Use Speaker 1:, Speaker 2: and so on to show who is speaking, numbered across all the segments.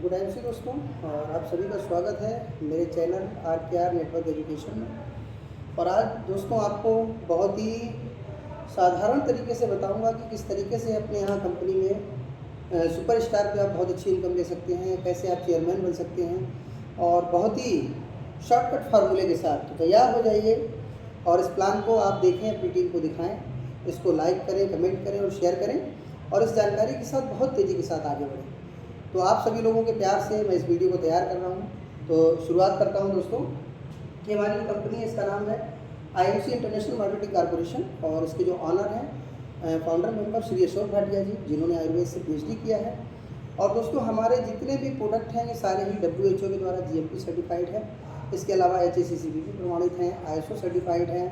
Speaker 1: Good MC दोस्तों, और आप सभी का स्वागत है मेरे चैनल RKR नेटवर्क एजुकेशन में। और आज दोस्तों आपको बहुत ही साधारण तरीके से बताऊंगा कि किस तरीके से अपने यहाँ कंपनी में सुपरस्टार पे आप बहुत अच्छी इनकम ले सकते हैं, कैसे आप चेयरमैन बन सकते हैं, और बहुत ही शॉर्टकट फार्मूले के साथ। तो तैयार हो जाइए और इस प्लान को आप देखें, अपनी टीम को दिखाएँ, इसको लाइक करें, कमेंट करें और शेयर करें, और इस जानकारी के साथ बहुत तेज़ी के साथ आगे बढ़ें। तो आप सभी लोगों के प्यार से मैं इस वीडियो को तैयार कर रहा हूँ। तो शुरुआत करता हूँ दोस्तों कि हमारी जो कंपनी है इसका नाम है IMC इंटरनेशनल मार्केटिंग कॉर्पोरेशन, और इसके जो ऑनर हैं फाउंडर मेंबर श्री अशोक भाटिया जी, जिन्होंने आयुर्वेद से PhD किया है। और दोस्तों हमारे जितने भी प्रोडक्ट हैं ये सारे ही WHO के द्वारा GMP सर्टिफाइड है। इसके अलावा HACCP भी प्रमाणित हैं, ISO सर्टिफाइड हैं,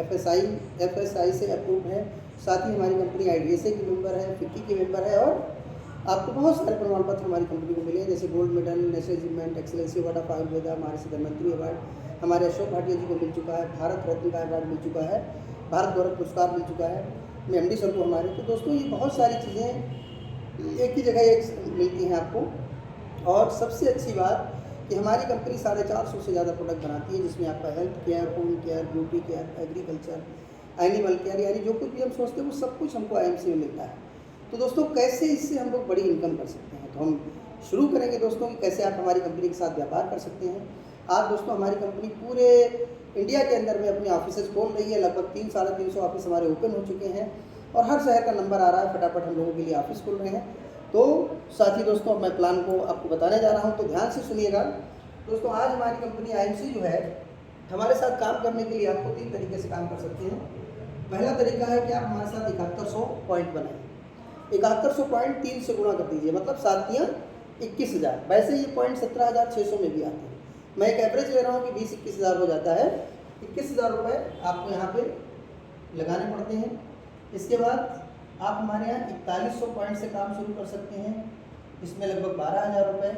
Speaker 1: FSI से अप्रूव है। साथ ही हमारी कंपनी IDSA की मेंबर है, FICCI की मेंबर है, और आपको बहुत सारे प्रमाण पत्र हमारी कंपनी को मिले हैं, जैसे gold medal, national achievement, excellency award of Ayurveda, Maharashtra Dhanvantari award हमारे अशोक भाटिया जी को मिल चुका है, भारत रत्न का अवार्ड मिल चुका है, भारत गौरव पुरस्कार मिल चुका है MD सर को हमारे। तो दोस्तों ये बहुत सारी चीज़ें एक ही जगह एक मिलती हैं आपको। और सबसे अच्छी बात कि हमारी कंपनी 450 से ज़्यादा प्रोडक्ट बनाती है, जिसमें आपका health care, home care, beauty care, agriculture, animal care, यानी जो कुछ भी हम सोचते हैं वो सब कुछ हमको IMC में मिलता है। तो दोस्तों कैसे इससे हम लोग बड़ी इनकम कर सकते हैं, तो हम शुरू करेंगे दोस्तों कि कैसे आप हमारी कंपनी के साथ व्यापार कर सकते हैं। आज दोस्तों हमारी कंपनी पूरे इंडिया के अंदर में अपने ऑफिसेज खोल रही है। लगभग 300-350 ऑफिस हमारे ओपन हो चुके हैं, और हर शहर का नंबर आ रहा है, फटाफट हम लोगों के लिए ऑफिस खोल रहे हैं। तो साथ ही दोस्तों मैं प्लान को आपको बताने जा रहा हूँ, तो ध्यान से सुनिएगा। दोस्तों आज हमारी कंपनी IMC जो है, हमारे साथ काम करने के लिए आपको 3 तरीके से काम कर सकते हैं। पहला तरीका है कि आप हमारे साथ 7100 पॉइंट बनाएं। 7100 पॉइंट 3 से गुणा कर दीजिए, मतलब 7 21,000। वैसे ये पॉइंट 17,600 में भी आते हैं। मैं एक एवरेज ले रहा हूँ कि 20-21 हज़ार हो जाता है। 21,000 रुपये आपको यहाँ पे लगाने पड़ते हैं। इसके बाद आप हमारे यहाँ 4100 पॉइंट से काम शुरू कर सकते हैं, इसमें लगभग 12,000 रुपये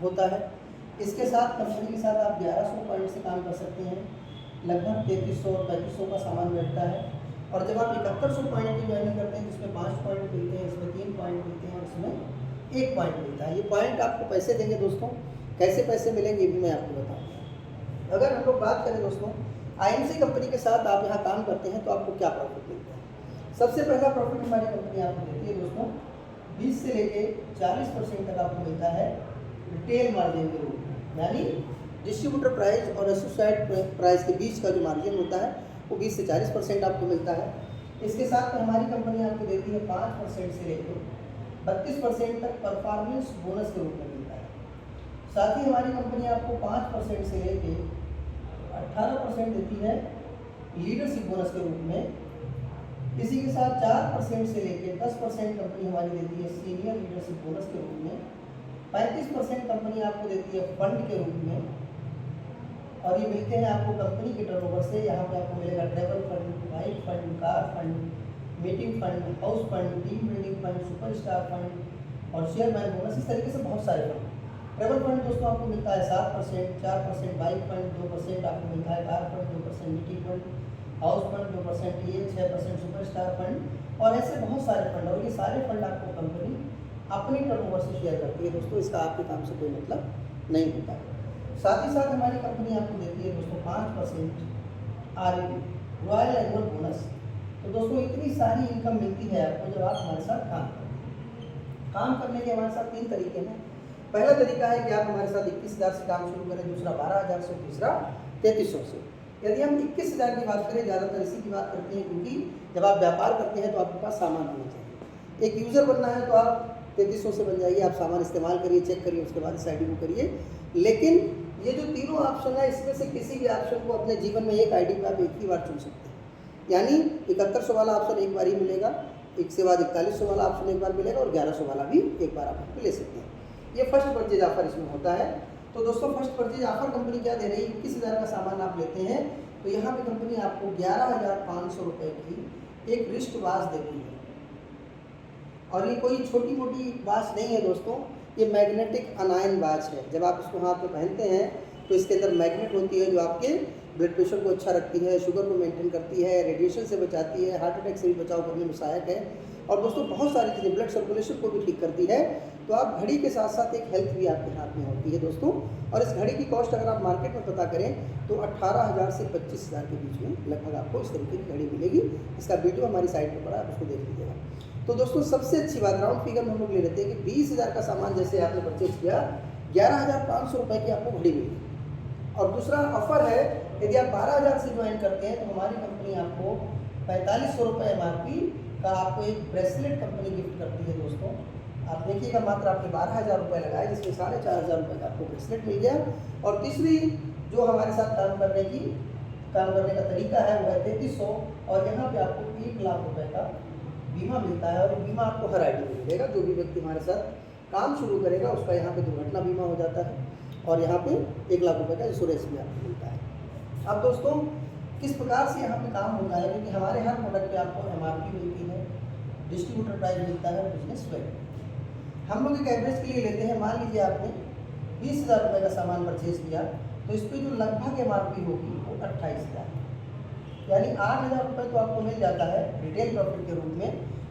Speaker 1: होता है। इसके साथ कंपनी के साथ आप 1100 पॉइंट से काम कर सकते हैं, लगभग 3300 और 3500 का सामान बैठता है। और जब आप 7100 पॉइंट की ज्वाइनिंग करते हैं, जिसमें 5 पॉइंट मिलते हैं, इसमें 3 पॉइंट मिलते हैं, और इसमें 1 पॉइंट मिलता है। ये पॉइंट आपको पैसे देंगे दोस्तों, कैसे पैसे मिलेंगे ये भी मैं आपको बताऊँगा। अगर हम लोग बात करें दोस्तों IMC कंपनी के साथ आप यहाँ काम करते हैं तो आपको क्या प्रॉफिट मिलता है। सबसे पहला प्रॉफिट हमारी कंपनी आपको देती है दोस्तों 20 से लेके 40% तक आपको मिलता है रिटेल मार्जिन के रूप में, यानी डिस्ट्रीब्यूटर प्राइस और एसोसिएट प्राइस के बीच का जो मार्जिन होता है वो 20 से 40% आपको मिलता है। इसके साथ में हमारी कंपनी आपको देती है 5% से लेकर 32% तक परफॉर्मेंस बोनस के रूप में मिलता है। साथ ही हमारी कंपनी आपको 5% से लेकर 18% देती है लीडरशिप बोनस के रूप में। इसी के साथ 4% से लेकर 10% कंपनी हमारी देती है सीनियर लीडरशिप बोनस के रूप में। 35% कंपनी आपको देती है फंड के रूप में, और ये मिलते हैं आपको कंपनी के टर्नओवर से। यहाँ पे आपको मिलेगा travel fund, bike fund, car fund, meeting fund, house fund, team building fund, superstar fund और शेयरमैन बोनस, इस तरीके से बहुत सारे फंड। ट्रैवल फंड दोस्तों आपको मिलता है 7%, 4% बाइक फंड, 2% आपको मिलता है car fund, 2% meeting fund, house fund 2%, ये 6% सुपरस्टार फंड, और ऐसे बहुत सारे फंड। और ये सारे फंड आपको कंपनी अपने टर्नओवर से शेयर करती है दोस्तों, इसका आपके काम से कोई मतलब नहीं होता। साथ ही साथ हमारी कंपनी आपको देती है दोस्तों 5% RAB, रॉयल एनुअल बोनस। तो दोस्तों इतनी सारी इनकम मिलती है आपको जब आप हमारे साथ काम करते हैं। काम करने के हमारे साथ 3 तरीके हैं। पहला तरीका है कि आप हमारे साथ 21,000 से काम शुरू करें, दूसरा 12,000 से, तीसरा 3300 से। यदि हम 21,000 की बात करें, ज़्यादातर इसी की बात करते हैं, क्योंकि जब आप व्यापार करते हैं तो आपके पास सामान होना चाहिए। एक यूज़र बनना है तो आप 3300 से बन जाइए, आप सामान इस्तेमाल करिए, चेक करिए, उसके बाद इस ID को करिए। लेकिन ये जो तीनों ऑप्शन है, इसमें से किसी भी ऑप्शन को अपने जीवन में एक ID पे आप एक ही बार चुन सकते हैं। यानी 7100 वाला ऑप्शन एक बार ही मिलेगा, इसके बाद 4100 वाला ऑप्शन एक बार मिलेगा, और 1100 वाला भी एक बार आप ले सकते हैं। ये फर्स्ट परचेज ऑफर इसमें होता है। तो दोस्तों फर्स्ट परचेज ऑफर कंपनी क्या दे रही है, 21,000 का सामान आप लेते हैं तो यहाँ पे कंपनी आपको 11,500 रुपये की एक रिस्ट वॉच देती है। और ये कोई छोटी मोटी वॉच नहीं है दोस्तों, ये मैग्नेटिक अनायन वॉच है। जब आप इसको हाथ में पहनते हैं तो इसके अंदर मैग्नेट होती है जो आपके ब्लड प्रेशर को अच्छा रखती है, शुगर को मेंटेन करती है, रेडिएशन से बचाती है, हार्ट अटैक से भी बचाव करने में सहायक है। और दोस्तों बहुत सारी चीज़ें, ब्लड सर्कुलेशन को भी ठीक करती है। तो आप घड़ी के साथ साथ एक हेल्थ भी आपके हाथ में होती है दोस्तों। और इस घड़ी की कॉस्ट अगर आप मार्केट में पता करें तो 18,000 से 25,000 के बीच में लगभग आपको इस तरीके की घड़ी मिलेगी। इसका वीडियो हमारी साइट पर पड़ा है, आप उसको देख लीजिएगा। तो दोस्तों सबसे अच्छी बात, राउंड फिगर में हम लोग ले लेते हैं कि 20,000 का सामान जैसे आपने परचेज किया, 11,500 रुपये की आपको घड़ी मिली। और दूसरा ऑफर है, यदि आप 12,000 से ज्वाइन करते हैं तो हमारी कंपनी आपको 4,500 रुपये MRP का आपको एक ब्रेसलेट कंपनी गिफ्ट करती है दोस्तों। आप देखिएगा, मात्र आपने 12,000 रुपये लगाए, जिसमें 4,500 रुपये का आपको ब्रेसलेट मिल गया। और तीसरी जो हमारे साथ काम करने का तरीका है वो है 3300, और यहाँ पे आपको 1,00,000 रुपये का बीमा मिलता है। और ये बीमा आपको हर आईडी में मिलेगा। जो भी व्यक्ति हमारे साथ काम शुरू करेगा उसका यहाँ पे दुर्घटना बीमा हो जाता है, और यहाँ पे 1,00,000 रुपये का इंश्योरेंस भी आपको मिलता है। अब दोस्तों किस प्रकार से यहाँ पे काम होता है, क्योंकि हमारे हर प्रोडक्ट पे आपको MRP मिलती है, डिस्ट्रीब्यूटर प्राइस मिलता है, बिजनेस वेट। हम लोग एक एवरेज के लिए लेते हैं। मान लीजिए आपने 20,000 रुपये का सामान परचेज किया, तो इस पर जो लगभग MRP होगी वो 28,000, यानी 8,000 रुपये तो आपको मिल जाता है रिटेल प्रॉफिट के रूप में।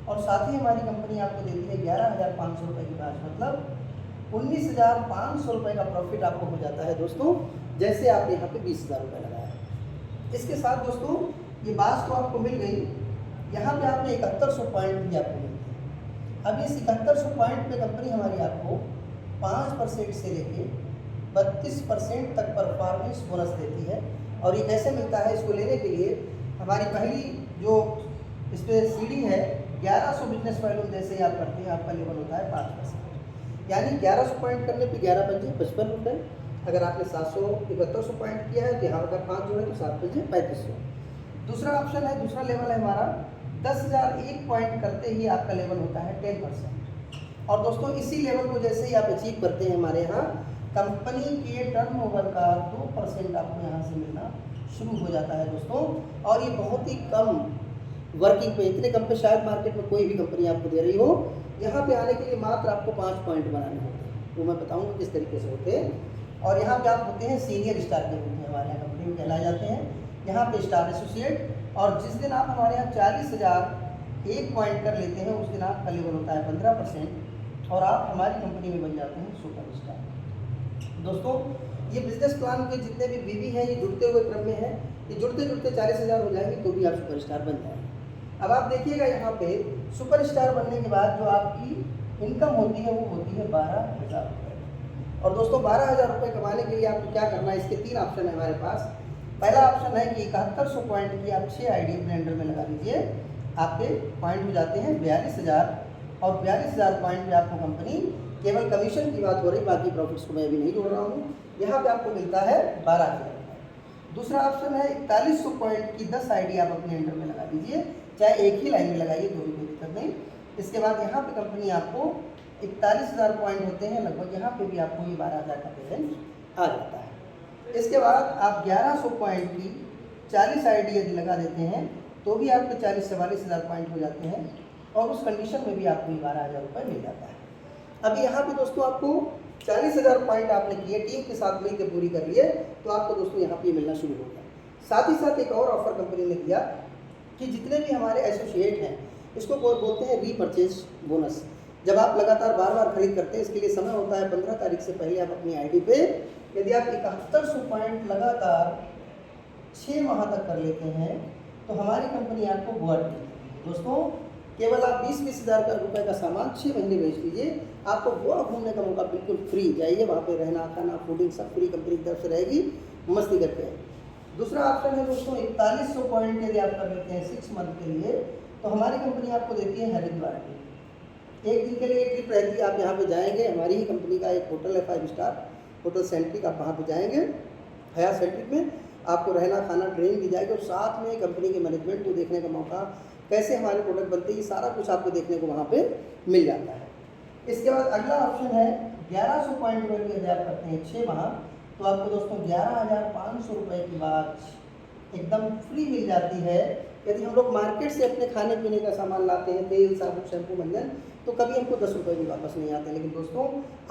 Speaker 1: और साथ ही हमारी कंपनी आपको देती है 11,500 रुपये की ब्रांच, मतलब 19,500 रुपये का प्रॉफिट आपको हो जाता है दोस्तों, जैसे आपने यहाँ पे 20,000 रुपये लगाया। इसके साथ दोस्तों ये बात तो आपको मिल गई, यहाँ पे आपने 7100 पॉइंट भी आपको मिलते हैं। अब इस 7100 पॉइंट पे कंपनी हमारी आपको 5% से लेके 32% तक परफॉर्मेंस बोनस देती है। और ये कैसे मिलता है, इसको लेने के लिए हमारी पहली जो इस पर सीढ़ी है 1100 बिजनेस वैल्यूम जैसे ही आप करते हैं आपका लेवल होता है 5%, यानी 1100 पॉइंट करने पे 11 पंजे 55 रुपये। अगर आपने 7100 पॉइंट किया है तो यहाँ अगर 5 जोड़े तो 7 पंजे 3500। दूसरा ऑप्शन है, दूसरा लेवल है हमारा 10,001 पॉइंट करते ही आपका लेवल होता है 10%। और दोस्तों इसी लेवल को जैसे ही आप अचीव करते हैं, हमारे यहाँ कंपनी के टर्नओवर का 2% आपको यहाँ से मिलना शुरू हो जाता है दोस्तों। और ये बहुत ही कम वर्किंग पे, इतने कम पे शायद मार्केट में कोई भी कंपनी आपको दे रही हो। यहाँ पे आने के लिए मात्र आपको 5 पॉइंट बनाने होते हैं, वो मैं बताऊँगा किस तरीके से होते हैं। और यहाँ पे आप होते हैं सीनियर स्टार के रूप में, हमारे यहाँ कंपनी में कहलाए जाते हैं। यहाँ पे स्टार एसोसिएट, और जिस दिन आप हमारे यहाँ 40,001 पॉइंट कर लेते हैं उस दिन आपका लेवल होता है 15%, और आप हमारी कंपनी में बन जाते हैं सुपर स्टार। दोस्तों ये बिजनेस प्लान के जितने भी बीवी हैं ये जुड़ते हुए क्रम में है, ये जुड़ते जुड़ते 40,000 हो जाएंगे तो भी आप सुपर स्टार बन जाएंगे। अब आप देखिएगा यहाँ पे सुपर स्टार बनने के बाद जो आपकी इनकम होती है वो होती है 12,000 रुपये। और दोस्तों 12,000 रुपये कमाने के लिए आपको क्या करना है, इसके 3 ऑप्शन है हमारे पास। पहला ऑप्शन है कि 7100 पॉइंट की आप 6 आईडी अपने अंडर में लगा लीजिए, आपके पॉइंट हो जाते हैं 42,000। और 42,000 पॉइंट में आपको कंपनी, केवल कमीशन की बात हो रही, बाकी प्रॉफिट्स को मैं अभी नहीं जोड़ रहा हूँ, यहाँ पे आपको मिलता है 12,000 रुपये। दूसरा ऑप्शन है 4100 पॉइंट की 10 आईडी आप अपने अंडर में लगा दीजिए, चाहे एक ही लाइन में लगाइए तो भी कोई दिक्कत नहीं। इसके बाद यहाँ पे कंपनी आपको 41,000 पॉइंट होते हैं लगभग, यहाँ पे भी आपको ये 12,000 का पेमेंट आ जाता है। इसके बाद आप 1100 पॉइंट की 40 आईडी यदि लगा देते हैं तो भी आपके 44,000 पॉइंट हो जाते हैं, और उस कंडीशन में भी आपको 12,000 रुपये मिल जाता है। अभी यहाँ पे दोस्तों आपको 40,000 पॉइंट आपने किए, टीम के साथ मिलकर पूरी कर लिए, तो आपको दोस्तों यहाँ पे मिलना शुरू हो गया। साथ ही साथ एक और ऑफर कंपनी ने दिया कि जितने भी हमारे एसोसिएट हैं इसको बोलते हैं रीपरचेज बोनस। जब आप लगातार बार बार खरीद करते हैं, इसके लिए समय होता है 15 तारीख से पहले आप अपनी आईडी पे यदि आप 7100 पॉइंट लगातार 6 माह तक कर लेते हैं तो हमारी कंपनी आपको गोवा देती है। दोस्तों केवल आप 20,000 रुपये का सामान 6 महीने बेच लीजिए, आपको गोवा घूमने का मौका बिल्कुल फ्री। जाइए वहाँ पे, रहना खाना फूडिंग सब फ्री कंपनी की तरफ से रहेगी, मस्ती करके आइए। दूसरा ऑप्शन है दोस्तों 4100 पॉइंट यदि आप कर लेते हैं 6 मंथ के लिए, तो हमारी कंपनी आपको देती है हरिद्वार की। एक दिन के लिए एक ट्रिप रहती है, आप यहाँ पे जाएंगे, हमारी ही कंपनी का एक होटल है 5 स्टार होटल सेंट्रिक, आप वहाँ पे जाएंगे हयात सेंट्रिक में, आपको रहना खाना ट्रेन दी जाएगी, और साथ में कंपनी के मैनेजमेंट को देखने का मौका, कैसे हमारे प्रोडक्ट बनते हैं, सारा कुछ आपको देखने को वहाँ पे मिल जाता है। इसके बाद अगला ऑप्शन है 1100 पॉइंट वैल्यू यदि आप करते हैं 6 माह, तो आपको दोस्तों 11,500 रुपये की वॉच एकदम फ्री मिल जाती है। यदि हम लोग मार्केट से अपने खाने पीने का सामान लाते हैं, तेल साबुन शैम्पू मंजन, तो कभी हमको 10 रुपये भी वापस नहीं आते। लेकिन दोस्तों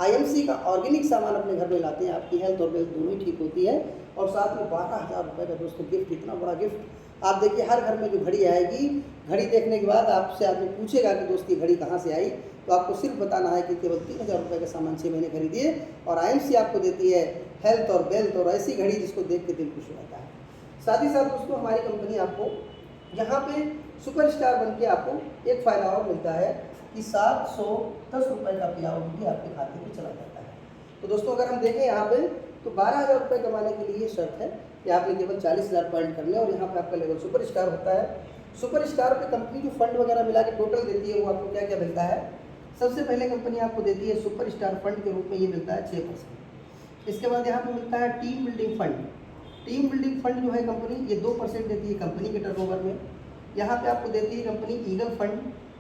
Speaker 1: IMC का ऑर्गेनिक सामान अपने घर में लाते हैं, आपकी हेल्थ और वेल्थ दोनों ही ठीक होती है, और साथ में 12,000 रुपये का दोस्तों गिफ्ट, इतना बड़ा गिफ्ट आप देखिए हर घर में जो घड़ी आएगी, घड़ी देखने के बाद आपसे आदमी पूछेगा कि दोस्त ये घड़ी कहाँ से आई, तो आपको सिर्फ बताना है कि केवल 3000 रुपये का सामान 6 महीने खरीदिए और IMC आपको देती है हेल्थ और वेल्थ और ऐसी घड़ी जिसको देख के दिल खुश हो जाता है। साथ ही साथ दोस्तों हमारी कंपनी आपको यहाँ पे सुपरस्टार बन के आपको एक फ़ायदा और मिलता है कि 710 रुपये का पे आउट भी आपके खाते में चला जाता है। तो दोस्तों अगर हम देखें यहाँ पे तो 12,000 रुपये कमाने के लिए शर्त है कि आपने केवल 40,000 पॉइंट करने और यहाँ पे आपका लेवल सुपरस्टार होता है। सुपरस्टार पे कंपनी जो फंड वगैरह मिला के टोटल देती है वो आपको क्या क्या मिलता है। सबसे पहले कंपनी आपको देती है सुपरस्टार फंड के रूप में, ये मिलता है 6%। इसके बाद यहाँ पे मिलता है team building fund. Team building fund जो है कंपनी ये 2% देती है कंपनी के टर्नओवर में। यहाँ पे आपको देती है कंपनी ईगल फंड,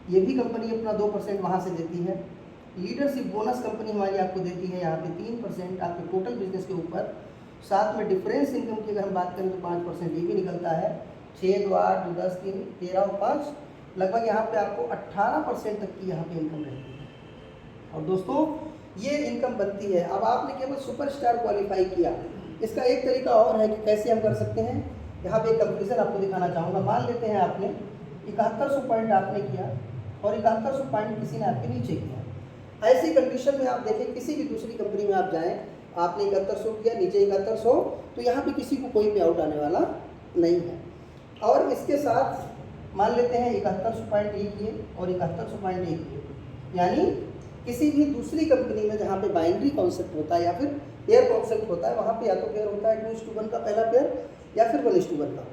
Speaker 1: ये भी कंपनी अपना 2% वहाँ से देती है। लीडरशिप बोनस कंपनी हमारी आपको देती है यहाँ पे 3% आपके टोटल बिजनेस के ऊपर। साथ में डिफरेंस इनकम की अगर हम बात करें तो 5% ये भी निकलता है। 6, 2, 8, 2, 10, 3, 13 और 5 लगभग यहाँ पे आपको 18% तक की यहाँ पे इनकम रहती है। और दोस्तों ये इनकम बनती है। अब आपने केवल सुपरस्टार क्वालिफाई किया, इसका एक तरीका और है कि कैसे हम कर सकते हैं। यहाँ पे एक कंपैरिजन आपको दिखाना चाहूँगा। मान लेते हैं आपने 7100 पॉइंट आपने किया और 7100 पॉइंट किसी ने आपके नीचे किया। ऐसी कंडीशन में आप देखें किसी भी दूसरी कंपनी में आप जाएं, आपने 7100 किया, नीचे 7100, तो यहाँ पे किसी को कोई पे आउट आने वाला नहीं है। और इसके साथ मान लेते हैं 7100 पॉइंट ये किए और 7100 पॉइंट ये किए, यानी किसी भी दूसरी कंपनी में जहाँ पे बाइनरी कॉन्सेप्ट होता है या फिर पेयर कॉन्सेप्ट होता है, वहाँ पे या तो पेयर होता है 2:1 का पहला पेयर या फिर 1:1 का होता है।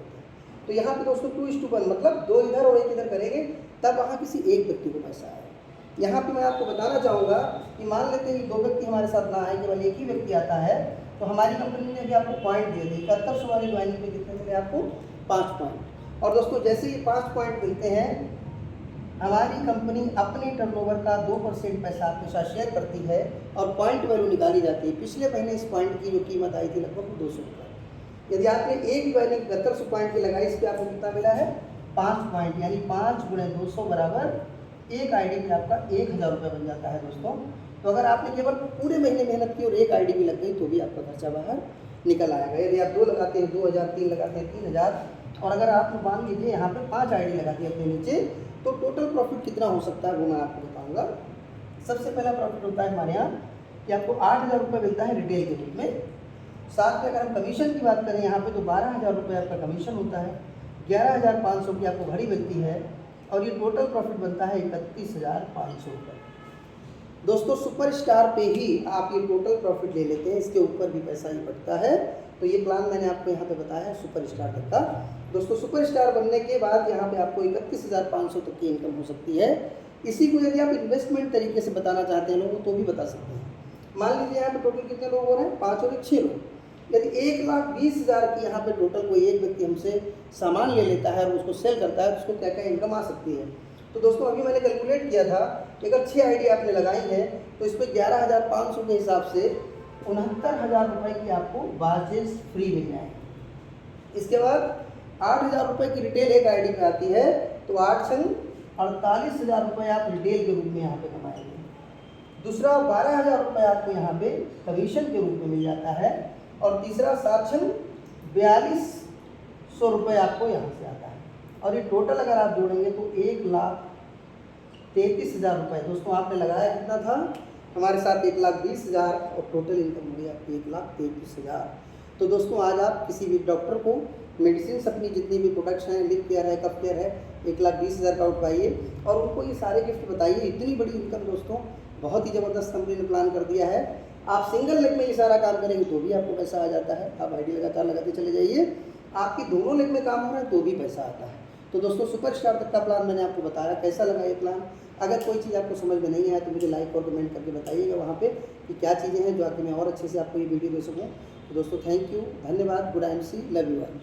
Speaker 1: तो यहाँ पे दोस्तों 2:1 मतलब 2 इधर और 1 इधर करेंगे तब वहाँ किसी एक व्यक्ति को पैसा आएगा। यहाँ पे मैं आपको बताना चाहूँगा कि मान लेते हैं कि 2 व्यक्ति हमारे साथ ना आए, केवल एक ही व्यक्ति आता है, तो हमारी कंपनी ने भी आपको पॉइंट दिए थे। 7100 वाली ज्वाइनिंग पे कितने मिले आपको? 5 पॉइंट। और दोस्तों जैसे ही 5 पॉइंट मिलते हैं, हमारी कंपनी अपने टर्नओवर का 2% पैसा आपके साथ शेयर करती है और पॉइंट वैल्यू निकाली जाती है। पिछले महीने इस पॉइंट की जो कीमत आई थी लगभग 200 रुपये। यदि आपने एक ज्वाइनिंग 7100 पॉइंट की लगाई, इस पर आपको कितना मिला है? 5 पॉइंट, यानी 5 × 200 बराबर एक आईडी पे आपका 1000 रुपये बन जाता है दोस्तों। तो अगर आपने केवल पूरे महीने मेहनत की और एक आईडी भी लग गई तो भी आपका खर्चा बाहर निकल आएगा। यदि आप 2 लगाते हैं 2000, 3 लगाते हैं 3000, और अगर आप मान लीजिए यहाँ पे 5 आईडी लगाती है अपने नीचे, तो टोटल प्रॉफिट कितना हो सकता है वो मैं आपको बताऊँगा। सबसे पहला प्रॉफिट होता है हमारे यहाँ कि आपको 8000 रुपये मिलता है रिटेल के रूप में। साथ में अगर हम कमीशन की बात करें यहाँ पे तो 12000 रुपये आपका कमीशन होता है, 11500 की आपको घड़ी मिलती है और ये टोटल प्रॉफिट बनता है 31500 रुपये। दोस्तों सुपरस्टार पे ही आप ये टोटल प्रॉफिट ले लेते हैं, इसके ऊपर भी पैसा ही बढ़ता है। तो ये प्लान मैंने आपको यहाँ पे बताया है सुपरस्टार तक का। दोस्तों सुपरस्टार बनने के बाद यहाँ पे आपको 31500 तक की इनकम हो सकती है। इसी को यदि आप इन्वेस्टमेंट तरीके से बताना चाहते हैं लोगों तो भी बता सकते हैं। मान लीजिए यहाँ पे टोटल कितने लोग हो रहे हैं? 5 और 1 6 लोग। यदि 1,20,000 की यहाँ पे टोटल कोई एक व्यक्ति हमसे सामान ले लेता है और उसको सेल करता है तो उसको क्या क्या इनकम आ सकती है। तो दोस्तों अभी मैंने कैलकुलेट किया था कि अगर 6 आईडी आपने लगाई है तो इस पर 11,500 के हिसाब से 69,000 रुपये की आपको बाजेस फ्री मिल जाएंगे। इसके बाद 8,000 रुपये की रिटेल एक आईडी पे आती है, तो 8 संग 48,000 रुपये आप रिटेल के रूप में यहाँ पे कमाएंगे। दूसरा 12,000 रुपये आपको यहाँ पे कमीशन के रूप में मिल जाता है और तीसरा 7 संग 4200 रुपये आपको यहाँ से आता है। और ये टोटल अगर आप जोड़ेंगे तो 1,33,000 रुपये। दोस्तों आपने लगाया कितना था? हमारे साथ 1,20,000 और टोटल इनकम हो गई आपकी 1,33,000। तो दोस्तों आज आप किसी भी डॉक्टर को मेडिसिन अपनी जितनी भी प्रोडक्ट्स हैं, लिप केयर है, कफ केयर है, 1,20,000 का उठवाइए और उनको ये सारे गिफ्ट बताइए। इतनी बड़ी इनकम दोस्तों बहुत ही ज़बरदस्त कंपनी ने प्लान कर दिया है। आप सिंगल लेग में ये सारा काम करेंगे तो भी आपको पैसा आ जाता है। आप आईडी लगातार लगाते चले जाइए, आपकी दोनों लेग में काम हो रहा है तो भी पैसा आता है। तो दोस्तों सुपरस्टार तक का प्लान मैंने आपको बताया, कैसा लगा ये प्लान? अगर कोई चीज़ आपको समझ में नहीं आया तो मुझे लाइक और कमेंट करके बताइएगा वहाँ पे कि क्या चीज़ें हैं जो आके मैं और अच्छे से आपको ये वीडियो दे सकूँ। तो दोस्तों थैंक यू, धन्यवाद, good IMC, love you all.